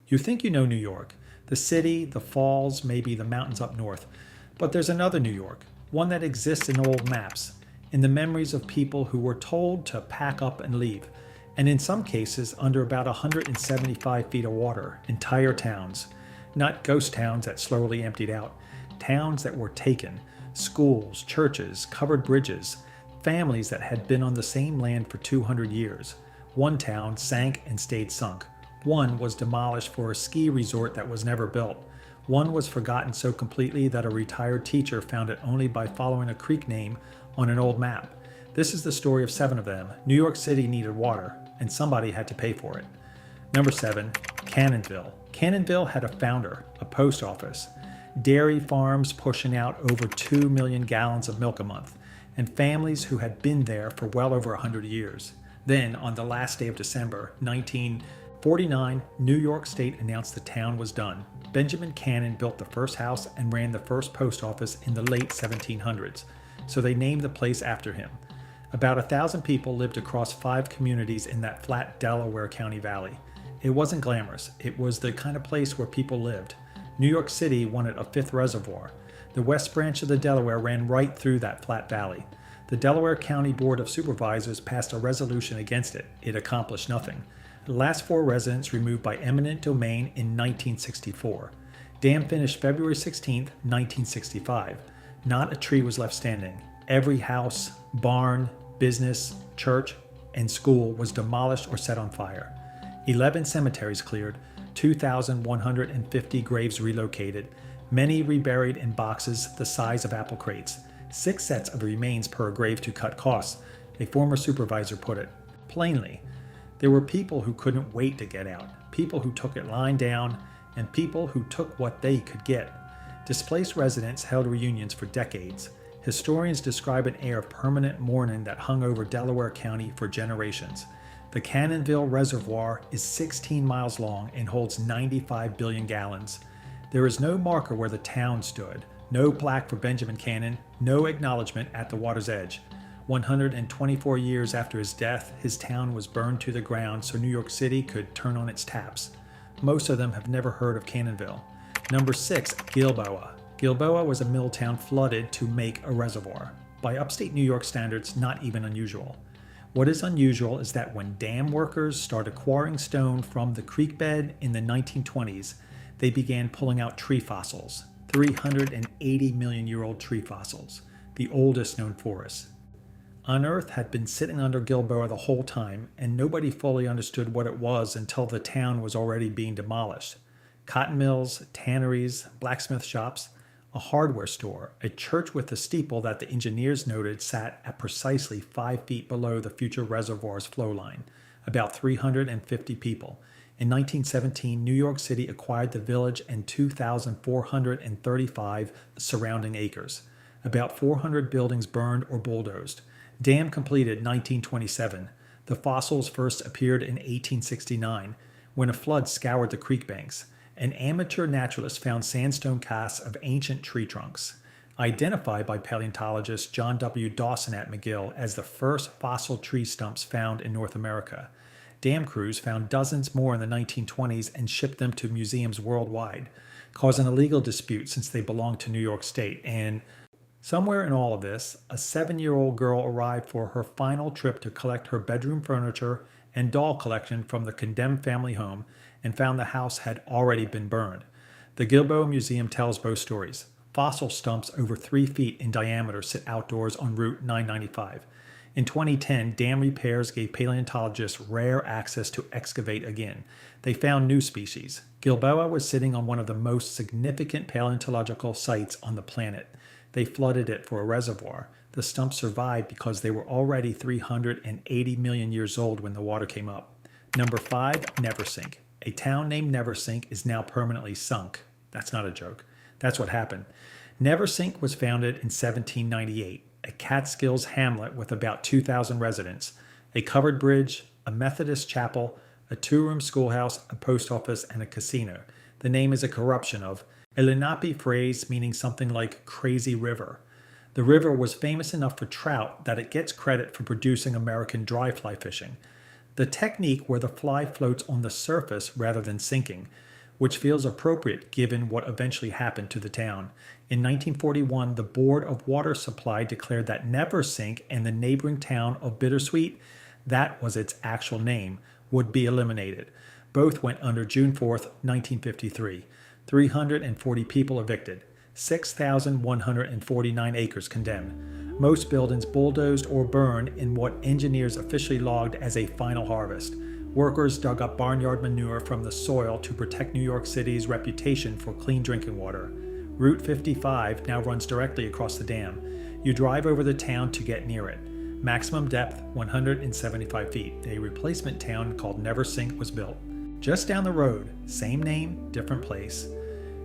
You think you know New York, the city, the falls, maybe the mountains up north. But there's another New York, one that exists in old maps, in the memories of people who were told to pack up and leave, and in some cases under about 175 feet of water, entire towns. Not ghost towns that slowly emptied out, towns that were taken, schools, churches, covered bridges, families that had been on the same land for 200 years. One town sank and stayed sunk. One was demolished for a ski resort that was never built. One was forgotten so completely that a retired teacher found it only by following a creek name on an old map. This is the story of 7 of them. New York City needed water, and somebody had to pay for it. Number 7, Cannonsville. Cannonsville had a founder, a post office, dairy farms pushing out over 2 million gallons of milk a month, and families who had been there for well over 100 years. Then, on the last day of December 1949, New York State announced the town was done. Benjamin Cannon built the first house and ran the first post office in the late 1700s, so they named the place after him. About 1,000 people lived across 5 communities in that flat Delaware County valley. It wasn't glamorous. It was the kind of place where people lived. New York City wanted a 5th reservoir. The west branch of the Delaware ran right through that flat valley. The Delaware County Board of Supervisors passed a resolution against it. It accomplished nothing. The last 4 residents removed by eminent domain in 1964. Dam finished February 16, 1965. Not a tree was left standing. Every house, barn, business, church, and school was demolished or set on fire. 11 cemeteries cleared, 2,150 graves relocated, many reburied in boxes the size of apple crates. 6 sets of remains per grave to cut costs, a former supervisor put it. Plainly, there were people who couldn't wait to get out, people who took it lying down, and people who took what they could get. Displaced residents held reunions for decades. Historians describe an air of permanent mourning that hung over Delaware County for generations. The Cannonsville Reservoir is 16 miles long and holds 95 billion gallons. There is no marker where the town stood, no plaque for Benjamin Cannon, no acknowledgement at the water's edge. 124 years after his death, his town was burned to the ground so New York City could turn on its taps. Most of them have never heard of Cannonsville. Number 6, Gilboa. Gilboa was a mill town flooded to make a reservoir. By upstate New York standards, not even unusual. What is unusual is that when dam workers started quarrying stone from the creek bed in the 1920s, they began pulling out tree fossils, 380 million year old tree fossils, the oldest known forests. Unearthed had been sitting under Gilboa the whole time, and nobody fully understood what it was until the town was already being demolished. Cotton mills, tanneries, blacksmith shops, a hardware store, a church with a steeple that the engineers noted sat at precisely 5 feet below the future reservoir's flow line, about 350 people. In 1917, New York City acquired the village and 2,435 surrounding acres. About 400 buildings burned or bulldozed. Dam completed 1927. The fossils first appeared in 1869, when a flood scoured the creek banks. An amateur naturalist found sandstone casts of ancient tree trunks, identified by paleontologist John W. Dawson at McGill as the first fossil tree stumps found in North America. Dam crews found dozens more in the 1920s and shipped them to museums worldwide, causing a legal dispute since they belonged to New York State. And somewhere in all of this, a 7-year-old girl arrived for her final trip to collect her bedroom furniture and doll collection from the condemned family home and found the house had already been burned. The Gilboa Museum tells both stories. Fossil stumps over 3 feet in diameter sit outdoors on Route 995. In 2010, dam repairs gave paleontologists rare access to excavate again. They found new species. Gilboa was sitting on one of the most significant paleontological sites on the planet. They flooded it for a reservoir. The stumps survived because they were already 380 million years old when the water came up. Number 5, Neversink. A town named Neversink is now permanently sunk. That's not a joke. That's what happened. Neversink was founded in 1798, a Catskills hamlet with about 2,000 residents, a covered bridge, a Methodist chapel, a 2-room schoolhouse, a post office, and a casino. The name is a corruption of a Lenape phrase meaning something like crazy river. The river was famous enough for trout that it gets credit for producing American dry fly fishing, the technique where the fly floats on the surface rather than sinking. which feels appropriate given what eventually happened to the town. In 1941, the Board of Water Supply declared that Neversink and the neighboring town of Bittersweet, that was its actual name, would be eliminated. Both went under June 4, 1953. 340 people evicted. 6,149 acres condemned. Most buildings bulldozed or burned in what engineers officially logged as a final harvest. Workers dug up barnyard manure from the soil to protect New York City's reputation for clean drinking water. Route 55 now runs directly across the dam. You drive over the town to get near it. Maximum depth 175 feet. A replacement town called Neversink was built. Just down the road, same name, different place.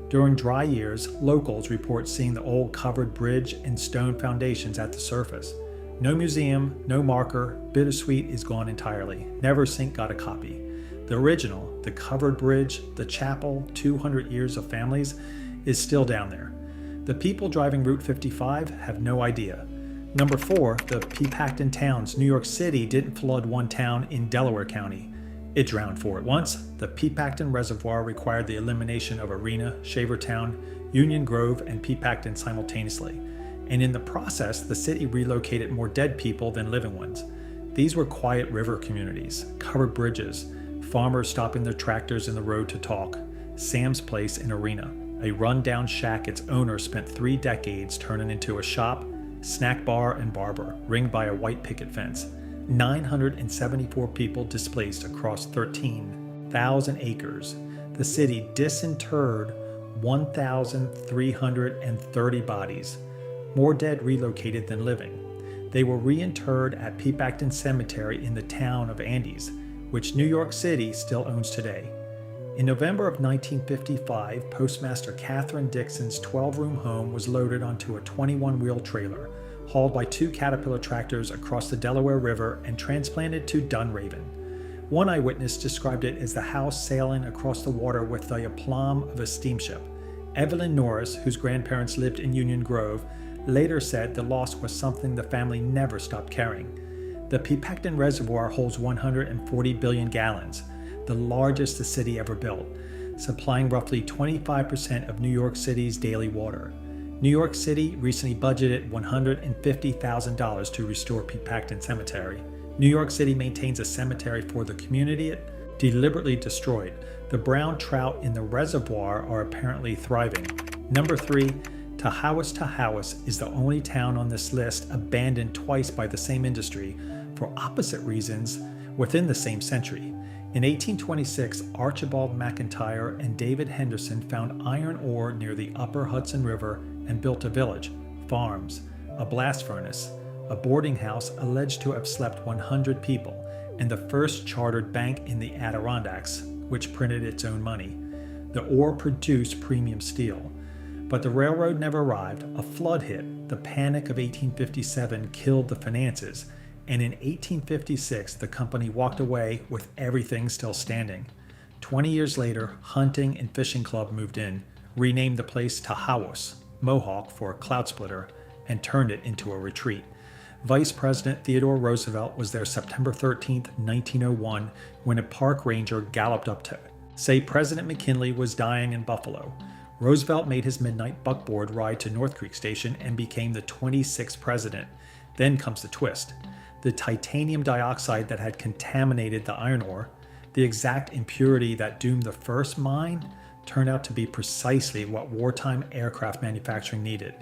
During dry years, locals report seeing the old covered bridge and stone foundations at the surface. No museum, no marker, Bittersweet is gone entirely. Neversink got a copy. The original, the covered bridge, the chapel, 200 years of families, is still down there. The people driving Route 55 have no idea. Number 4, the Pepacton towns. New York City didn't flood one town in Delaware County. It drowned 4 at once. The Pepacton Reservoir required the elimination of Arena, Shavertown, Union Grove, and Pepacton simultaneously. And in the process, the city relocated more dead people than living ones. These were quiet river communities, covered bridges, farmers stopping their tractors in the road to talk, Sam's Place in Arena, a run-down shack its owner spent 3 decades turning into a shop, snack bar, and barber, ringed by a white picket fence. 974 people displaced across 13,000 acres. The city disinterred 1,330 bodies, more dead relocated than living. They were reinterred at Pepacton Cemetery in the town of Andes, which New York City still owns today. In November of 1955, Postmaster Catherine Dixon's 12-room home was loaded onto a 21-wheel trailer, hauled by 2 Caterpillar tractors across the Delaware River and transplanted to Dunraven. One eyewitness described it as the house sailing across the water with the aplomb of a steamship. Evelyn Norris, whose grandparents lived in Union Grove, later said the loss was something the family never stopped carrying. The Pepacton Reservoir holds 140 billion gallons, the largest the city ever built, supplying roughly 25% of New York City's daily water. New York City recently budgeted $150,000 to restore Pepacton Cemetery. New York City maintains a cemetery for the community it deliberately destroyed. The brown trout in the reservoir are apparently thriving. Number 3, Tahawus is the only town on this list abandoned twice by the same industry for opposite reasons within the same century. In 1826, Archibald McIntyre and David Henderson found iron ore near the upper Hudson River and built a village, farms, a blast furnace, a boarding house alleged to have slept 100 people, and the first chartered bank in the Adirondacks, which printed its own money. The ore produced premium steel. But the railroad never arrived, a flood hit, the Panic of 1857 killed the finances, and in 1856 the company walked away with everything still standing. 20 years later, Hunting and Fishing Club moved in, renamed the place Tahawus, Mohawk for Cloud Splitter, and turned it into a retreat. Vice President Theodore Roosevelt was there September 13, 1901, when a park ranger galloped up to say President McKinley was dying in Buffalo. Roosevelt made his midnight buckboard ride to North Creek Station and became the 26th president. Then comes the twist. The titanium dioxide that had contaminated the iron ore, the exact impurity that doomed the first mine, turned out to be precisely what wartime aircraft manufacturing needed.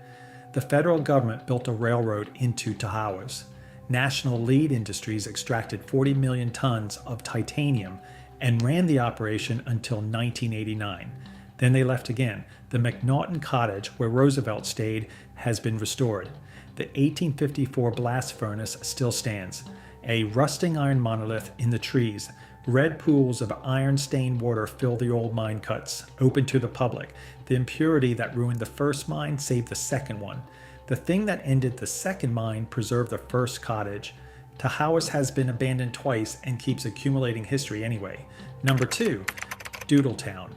The federal government built a railroad into Tahawus. National Lead Industries extracted 40 million tons of titanium and ran the operation until 1989. Then they left again. The McNaughton Cottage, where Roosevelt stayed, has been restored. The 1854 blast furnace still stands, a rusting iron monolith in the trees. Red pools of iron-stained water fill the old mine cuts, open to the public. The impurity that ruined the first mine saved the second one. The thing that ended the second mine preserved the first cottage. Tahawus has been abandoned twice and keeps accumulating history anyway. Number 2, Doodletown.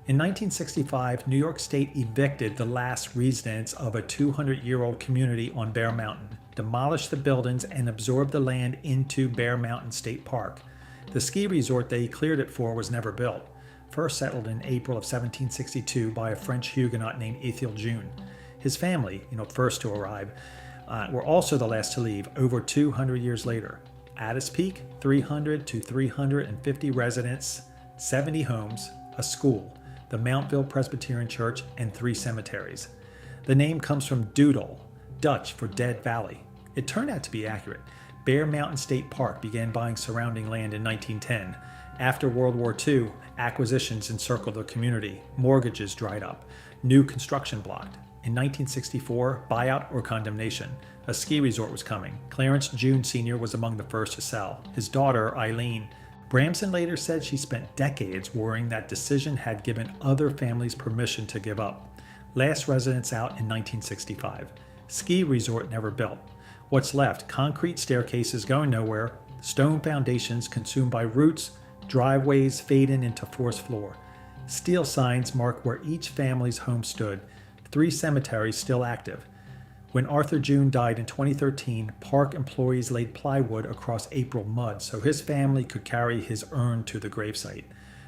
In 1965, New York State evicted the last residents of a 200-year-old community on Bear Mountain, demolished the buildings, and absorbed the land into Bear Mountain State Park. The ski resort they cleared it for was never built. first settled in April of 1762 by a French Huguenot named Ethel June. His family, first to arrive, were also the last to leave over 200 years later. At its peak, 300 to 350 residents, 70 homes, a school, the Mountville Presbyterian Church, and 3 cemeteries. The name comes from Doodle, Dutch for Dead Valley. It turned out to be accurate. Bear Mountain State Park began buying surrounding land in 1910. After World War II, acquisitions encircled the community. Mortgages dried up. New construction blocked. In 1964, buyout or condemnation. A ski resort was coming. Clarence June Sr. was among the first to sell. His daughter, Eileen. Bramson later said she spent decades worrying that decision had given other families permission to give up. Last residents out in 1965. Ski resort never built. What's left? Concrete staircases going nowhere, stone foundations consumed by roots, driveways fading into forced floor. Steel signs mark where each family's home stood. 3 cemeteries still active. When Arthur June died in 2013, park employees laid plywood across April mud so his family could carry his urn to the gravesite.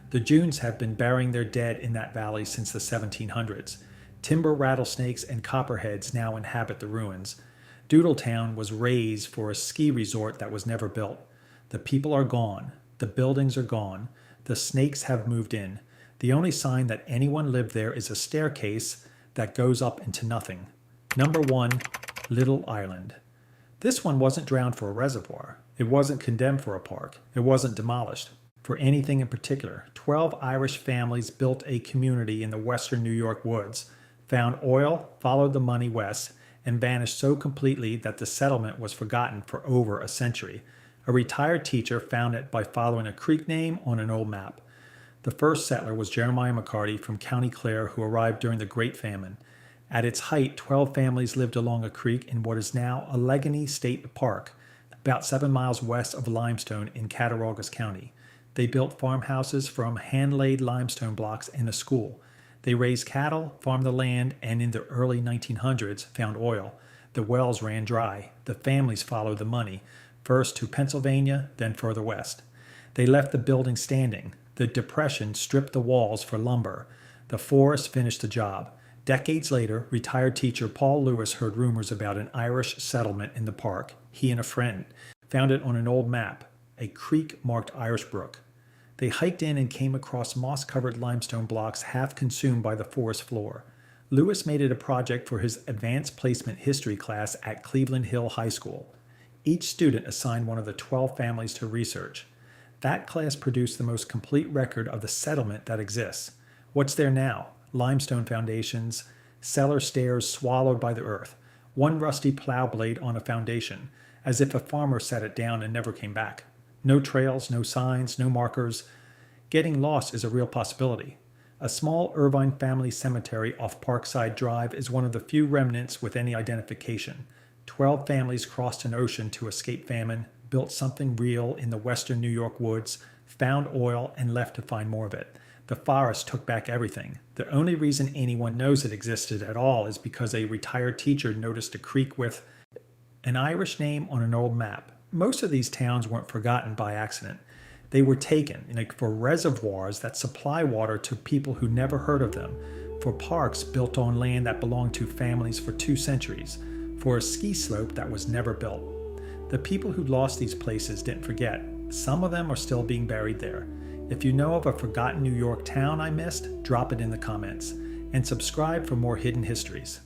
The Junes have been burying their dead in that valley since the 1700s. Timber rattlesnakes and copperheads now inhabit the ruins. Doodletown was razed for a ski resort that was never built. The people are gone. The buildings are gone. The snakes have moved in. The only sign that anyone lived there is a staircase that goes up into nothing. Number 1, Little Island. This one wasn't drowned for a reservoir. It wasn't condemned for a park. It wasn't demolished for anything in particular. 12 Irish families built a community in the western New York woods, found oil, followed the money west, and vanished so completely that the settlement was forgotten for over a century. A retired teacher found it by following a creek name on an old map. The first settler was Jeremiah McCarty from County Clare, who arrived during the Great Famine. At its height, 12 families lived along a creek in what is now Allegheny State Park, about 7 miles west of Limestone in Cattaraugus County. They built farmhouses from hand-laid limestone blocks and a school. They raised cattle, farmed the land, and in the early 1900s found oil. The wells ran dry. The families followed the money, first to Pennsylvania, then further west. They left the building standing. The Depression stripped the walls for lumber. The forest finished the job. Decades later, retired teacher Paul Lewis heard rumors about an Irish settlement in the park. He and a friend found it on an old map, a creek-marked Irish brook. They hiked in and came across moss-covered limestone blocks half consumed by the forest floor. Lewis made it a project for his advanced placement history class at Cleveland Hill High School. Each student assigned one of the 12 families to research. That class produced the most complete record of the settlement that exists. What's there now? Limestone foundations, cellar stairs swallowed by the earth, one rusty plow blade on a foundation, as if a farmer set it down and never came back. No trails, no signs, no markers. Getting lost is a real possibility. A small Irvine family cemetery off Parkside Drive is one of the few remnants with any identification. 12 families crossed an ocean to escape famine, built something real in the western New York woods, found oil, and left to find more of it. The forest took back everything. The only reason anyone knows it existed at all is because a retired teacher noticed a creek with an Irish name on an old map. Most of these towns weren't forgotten by accident. They were taken for reservoirs that supply water to people who never heard of them, for parks built on land that belonged to families for 2 centuries, for a ski slope that was never built. The people who lost these places didn't forget. Some of them are still being buried there. If you know of a forgotten New York town I missed, drop it in the comments. And subscribe for more hidden histories.